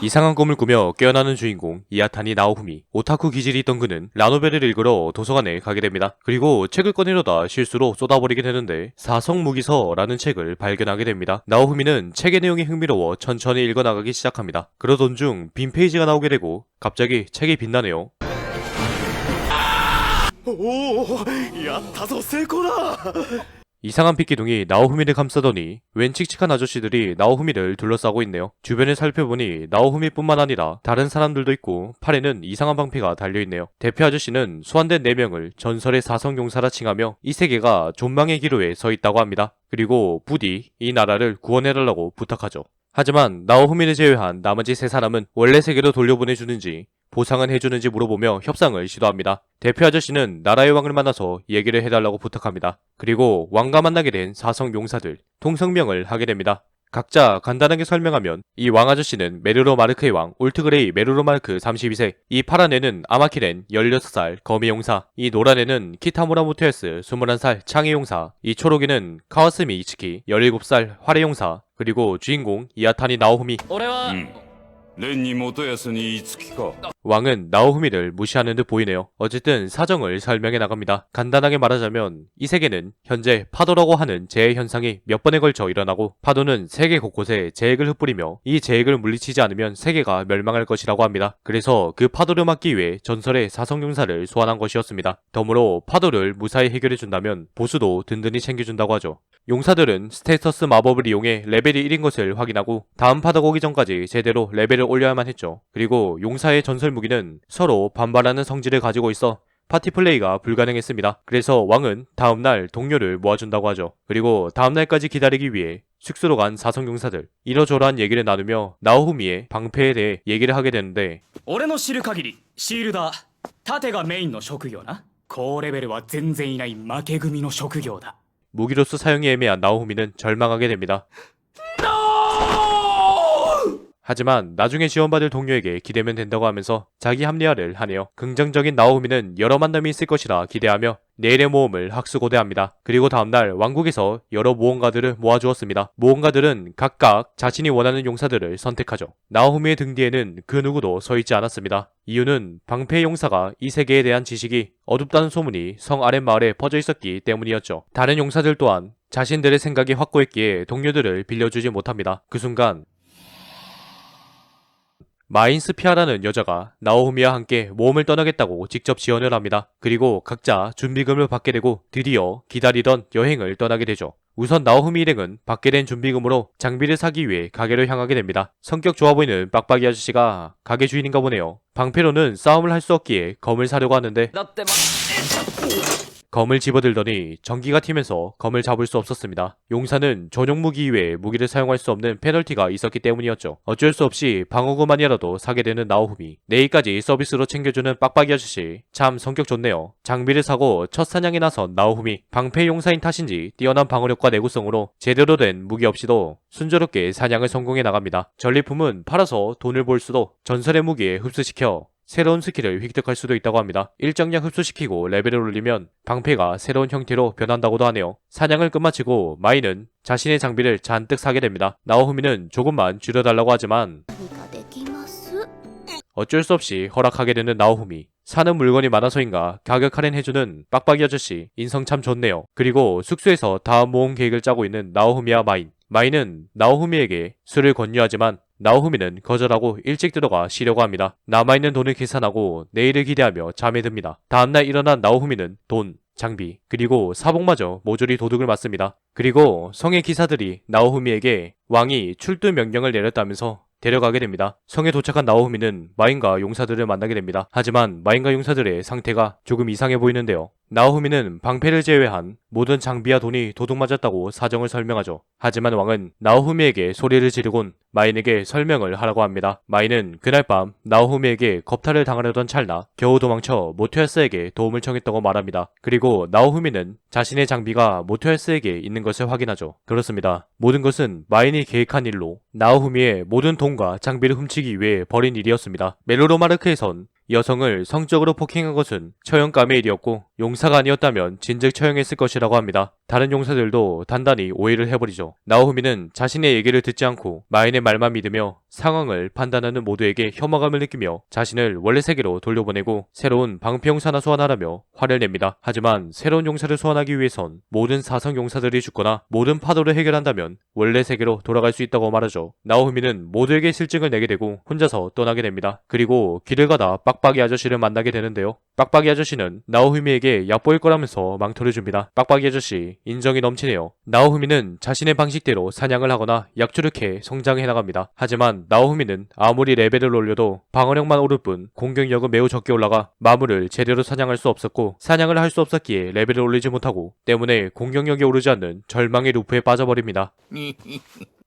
이상한 꿈을 꾸며 깨어나는 주인공 이아타니 나오후미. 오타쿠 기질이 있던 그는 라노벨을 읽으러 도서관에 가게 됩니다. 그리고 책을 꺼내려다 실수로 쏟아버리게 되는데 사성무기서라는 책을 발견하게 됩니다. 나오후미는 책의 내용이 흥미로워 천천히 읽어나가기 시작합니다. 그러던 중 빈 페이지가 나오게 되고 갑자기 책이 빛나네요. やったぞ成功だ 이상한 핏기둥이 나오후미를 감싸더니 웬 칙칙한 아저씨들이 나오후미를 둘러싸고 있네요. 주변을 살펴보니 나오후미뿐만 아니라 다른 사람들도 있고 팔에는 이상한 방패가 달려있네요. 대표 아저씨는 소환된 4명을 전설의 사성용사라 칭하며 이 세계가 존망의 기로에 서 있다고 합니다. 그리고 부디 이 나라를 구원해달라고 부탁하죠. 하지만 나오후미를 제외한 나머지 3사람은 원래 세계로 돌려보내주는지 보상은 해주는지 물어보며 협상을 시도합니다. 대표 아저씨는 나라의 왕을 만나서 얘기를 해달라고 부탁합니다. 그리고 왕과 만나게 된 사성용사들, 통성명을 하게 됩니다. 각자 간단하게 설명하면 이 왕 아저씨는 메르로 마르크의 왕 올트그레이 메르로 마르크 32세, 이 파란 애는 아마키렌 16살 거미 용사, 이 노란 애는 키타무라 모테스 21살 창의 용사, 이 초록이는 카와스미 이츠키 17살 활의 용사, 그리고 주인공 이아타니 나오후미. 蓮に元康にいつきか 왕은 나오후미를 무시하는 듯 보이네요. 어쨌든 사정을 설명해 나갑니다. 간단하게 말하자면 이 세계는 현재 파도라고 하는 재해 현상이 몇 번에 걸쳐 일어나고 파도는 세계 곳곳에 재해를 흩뿌리며 이 재해를 물리치지 않으면 세계가 멸망할 것이라고 합니다. 그래서 그 파도를 막기 위해 전설의 사성용사를 소환한 것이었습니다. 덤으로 파도를 무사히 해결해준다면 보수도 든든히 챙겨준다고 하죠. 용사들은 스테이터스 마법을 이용해 레벨이 1인 것을 확인하고 다음 파도가 오기 전까지 제대로 레벨을 올려야만 했죠. 그리고 용사의 전설 무기는 서로 반발하는 성질을 가지고 있어 파티 플레이가 불가능했습니다. 그래서 왕은 다음날 동료를 모아준다고 하죠. 그리고 다음날까지 기다리기 위해 숙소로 간 사성용사들 이러저러한 얘기를 나누며 나오후미의 방패에 대해 얘기를 하게 되는데 俺の知る限りシールダー盾がメインの職業な。高レベルは全然いない負け組の職業だ。 무기로서 사용이 애매한 나오후미는 절망하게 됩니다. 하지만 나중에 지원받을 동료에게 기대면 된다고 하면서 자기 합리화를 하네요. 긍정적인 나오후미는 여러 만남이 있을 것이라 기대하며 내일의 모험을 학수고대합니다. 그리고 다음날 왕국에서 여러 모험가들을 모아주었습니다. 모험가들은 각각 자신이 원하는 용사들을 선택하죠. 나오후미의 등 뒤에는 그 누구도 서 있지 않았습니다. 이유는 방패 용사가 이 세계에 대한 지식이 어둡다는 소문이 성 아랫마을에 퍼져 있었기 때문이었죠. 다른 용사들 또한 자신들의 생각이 확고했기에 동료들을 빌려주지 못합니다. 그 순간 마인스피아라는 여자가 나오후미와 함께 모험을 떠나겠다고 직접 지원을 합니다. 그리고 각자 준비금을 받게 되고 드디어 기다리던 여행을 떠나게 되죠. 우선 나오후미 일행은 받게 된 준비금으로 장비를 사기 위해 가게를 향하게 됩니다. 성격 좋아 보이는 빡빡이 아저씨가 가게 주인인가 보네요. 방패로는 싸움을 할 수 없기에 검을 사려고 하는데 검을 집어들더니 전기가 튀면서 검을 잡을 수 없었습니다. 용사는 전용 무기 이외에 무기를 사용할 수 없는 페널티가 있었기 때문이었죠. 어쩔 수 없이 방어구만이라도 사게 되는 나오후미. 내일까지 서비스로 챙겨주는 빡빡이 아저씨. 참 성격 좋네요. 장비를 사고 첫 사냥에 나선 나오후미. 방패 용사인 탓인지 뛰어난 방어력과 내구성으로 제대로 된 무기 없이도 순조롭게 사냥을 성공해 나갑니다. 전리품은 팔아서 돈을 벌 수도 전설의 무기에 흡수시켜 새로운 스킬을 획득할 수도 있다고 합니다. 일정량 흡수시키고 레벨을 올리면 방패가 새로운 형태로 변한다고도 하네요. 사냥을 끝마치고 마이는 자신의 장비를 잔뜩 사게 됩니다. 나오후미는 조금만 줄여달라고 하지만 어쩔 수 없이 허락하게 되는 나오후미. 사는 물건이 많아서인가 가격 할인해주는 빡빡이 아저씨. 인성 참 좋네요. 그리고 숙소에서 다음 모험 계획을 짜고 있는 나오후미와 마인. 마인은 나오후미에게 술을 권유하지만 나오후미는 거절하고 일찍 들어가 쉬려고 합니다. 남아있는 돈을 계산하고 내일을 기대하며 잠에 듭니다. 다음날 일어난 나오후미는 돈, 장비, 그리고 사복마저 모조리 도둑을 맞습니다. 그리고 성의 기사들이 나오후미에게 왕이 출두 명령을 내렸다면서 데려가게 됩니다. 성에 도착한 나오후미는 마인과 용사들을 만나게 됩니다. 하지만 마인과 용사들의 상태가 조금 이상해 보이는데요. 나오후미는 방패를 제외한 모든 장비와 돈이 도둑맞았다고 사정을 설명하죠. 하지만 왕은 나오후미에게 소리를 지르곤 마인에게 설명을 하라고 합니다. 마인은 그날 밤 나오후미에게 겁탈을 당하려던 찰나 겨우 도망쳐 모테아스에게 도움을 청했다고 말합니다. 그리고 나오후미는 자신의 장비가 모테아스에게 있는 것을 확인하죠. 그렇습니다. 모든 것은 마인이 계획한 일로 나오후미의 모든 돈과 장비를 훔치기 위해 벌인 일이었습니다. 멜로로마르크에선 여성을 성적으로 폭행한 것은 처형감의 일이었고 용사가 아니었다면 진즉 처형했을 것이라고 합니다. 다른 용사들도 단단히 오해를 해버리죠. 나오후미는 자신의 얘기를 듣지 않고 마인의 말만 믿으며 상황을 판단하는 모두에게 혐오감을 느끼며 자신을 원래 세계로 돌려보내고 새로운 방패 용사나 소환하라며 화를 냅니다. 하지만 새로운 용사를 소환하기 위해선 모든 사성 용사들이 죽거나 모든 파도를 해결한다면 원래 세계로 돌아갈 수 있다고 말하죠. 나오후미는 모두에게 실증을 내게 되고 혼자서 떠나게 됩니다. 그리고 길을 가다 빡빡이 아저씨를 만나게 되는데요. 빡빡이 아저씨는 나오후미에게 얕보일 거라면서 망토를 줍니다. 빡빡이 아저씨 인정이 넘치네요. 나오후미는 자신의 방식대로 사냥을 하거나 약초를 캐 성장해 나갑니다. 하지만 나오후미는 아무리 레벨을 올려도 방어력만 오를 뿐 공격력은 매우 적게 올라가 마물을 제대로 사냥할 수 없었고 사냥을 할 수 없었기에 레벨을 올리지 못하고 때문에 공격력이 오르지 않는 절망의 루프에 빠져버립니다.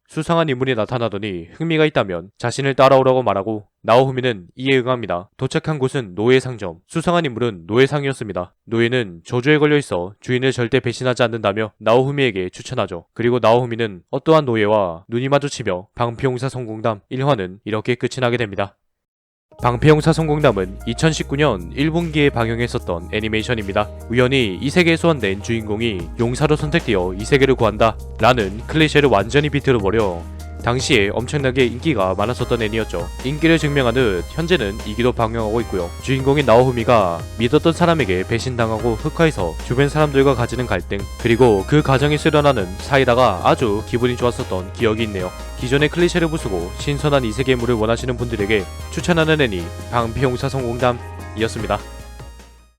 수상한 인물이 나타나더니 흥미가 있다면 자신을 따라오라고 말하고 나오후미는 이에 응합니다. 도착한 곳은 노예 상점. 수상한 인물은 노예상이었습니다. 노예는 저주에 걸려있어 주인을 절대 배신하지 않는다며 나오후미에게 추천하죠. 그리고 나오후미는 어떠한 노예와 눈이 마주치며 방패용사 성공담 1화는 이렇게 끝이 나게 됩니다. 방패용사 성공담은 2019년 1분기에 방영했었던 애니메이션입니다. 우연히 이 세계에 소환된 주인공이 용사로 선택되어 이 세계를 구한다 라는 클리셰를 완전히 비틀어버려 당시에 엄청나게 인기가 많았었던 애니였죠. 인기를 증명하듯 현재는 2기도 방영하고 있고요. 주인공인 나오후미가 믿었던 사람에게 배신당하고 흑화해서 주변 사람들과 가지는 갈등 그리고 그 과정에서 일어나는 사이다가 아주 기분이 좋았었던 기억이 있네요. 기존의 클리셰를 부수고 신선한 이세계물을 원하시는 분들에게 추천하는 애니 방패용사 성공담이었습니다.